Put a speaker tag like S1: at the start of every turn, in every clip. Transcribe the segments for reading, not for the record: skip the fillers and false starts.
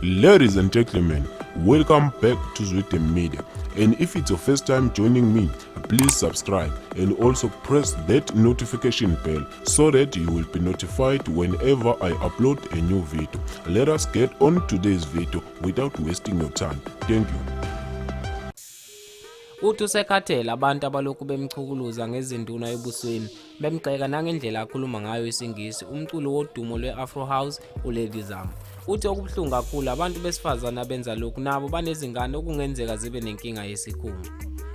S1: Ladies and gentlemen, welcome back to WODUMO Media, and if it's your first time joining me, please subscribe and also press that notification bell so that you will be notified whenever I upload a new video. Let us get on today's video without wasting your time. Thank you.
S2: Uthi usekhathele abantu abalokhu bemchukuluza ngezinduna ebusweni bemgxeka nangendlela akhuluma ngayo isingisi umculo wodumo lwe-Afro House uLady Zamar. Uthi okubuhlungu kakhulu abantu besifazana abenza lokhu nabo banezingane okungenzeka zibe nenkinga yesikhumba.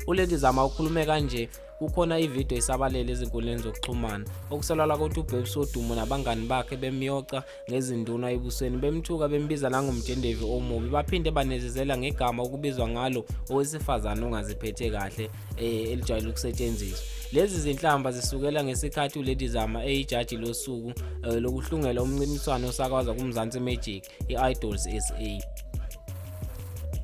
S2: uLady Zamar ukhulume kanje kukhona ivideo isabalele ezinkundleni zokuxhumana okusolwa ukuthi uBabes wodumo nabangani bakhe bemyoca ngezinduna ebusweni bemthuka bembiza langomjendevi omubi baphinde banezezela ngegama ukubizwa ngalo owesifazana ongaziphethe kahle elijwayele ukusetshenziswa. Lezi zinhlamba zisukela ngesikhathi uLady Zamar eyijaji losuku lokuhlungela umncintiswano osakazwa kuMzansi Magic iIdols SA.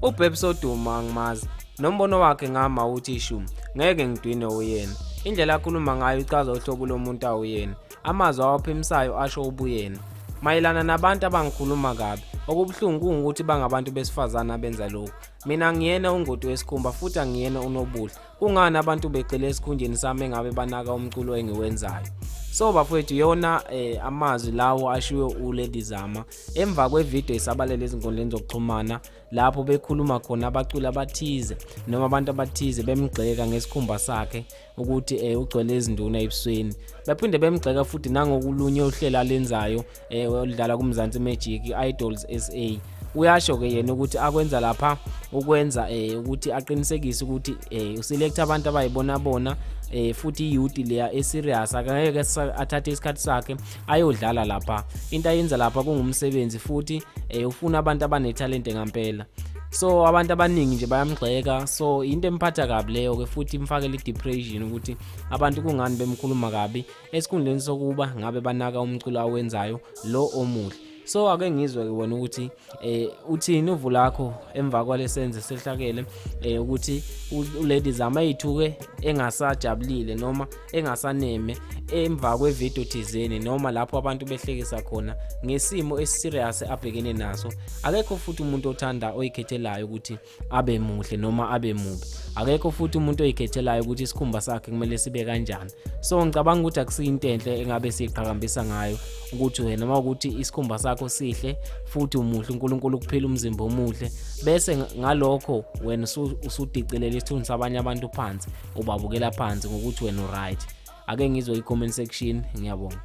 S2: uBabes wodumo angimazi nombono wakhe ngama uthi ishumi ngeke ngidwine uyena. Indlela akhuluma ngayo ichaza uhlobo lomuntu awuyena. Amazwi awaphimisayo asho ubuyena. Mayelana nabantu abangikhuluma kabi, okubuhlungu ukuthi bangabantu besifazana benza lokho. Mina ngiyena ungoti wesikhumba futhi angiyena unobuhle. Kungani abantu begcile esikhundleni sami engabe banaka umculo engiwenzayo? So bafowethu yona amazwi lawo ashiwe uLady Zamar emva kwevideo isabalele ezinkundleni zokuxhumana lapho bekhuluma khona abaculi abathize noma abantu abathize bemgxeka ngesikhumba sakhe ukuthi ugcwele izinduna ebusweni. Baphinde bemgxeka futhi nangokulunya uhlela lenzayo olidlala kuMzansi Magic iIdols SA. Uyasho ke yena ukuthi akwenza lapha ukwenza ukuthi aqinisekise ukuthi uselect abantu abayibona bona futhi iyouth leya eserious akangeke athathe isikhathi sakhe ayodlala lapha. Into ayenza lapha kungumsebenzi futhi ufuna abantu abanetalent ngempela. So abantu abaningi nje bayamgxeka, so into emphatha kabi leyo ke futhi imfakela idepression ukuthi abantu kungani bemkhuluma kabi esikhundleni sokuba ngabe banaka umculo awenzayo lo omuhle. So ake ngizwe wena ukuthi uthini uvu lakho emva kwalesenze sehlakele ukuthi uLady Zamar ayithuke engasajabulile noma engasaneme emva kwevideo thizeni noma lapho abantu behlekisa khona ngesimo esiserious abhekene naso. Akekho futhi umuntu othanda oyikhethelayo ukuthi abe muhle noma abe mubi. Akekho futhi umuntu oyikhethelayo ukuthi isikhumba sakhe kumele sibe kanjani. So ngicabanga ukuthi akusiyinto enhle engabe siqhakambisa ngayo ukuthi wena mawukuthi isikhumba sakho sihle futhi umuhle uNkulunkulu kuphela umzimba omuhle bese ngalokho wena usudicilela isithunzi sabanye abantu phansi ubabukela phansi ngokuthi wena right. Ake ngizwe i-comment section. Ngiyabonga.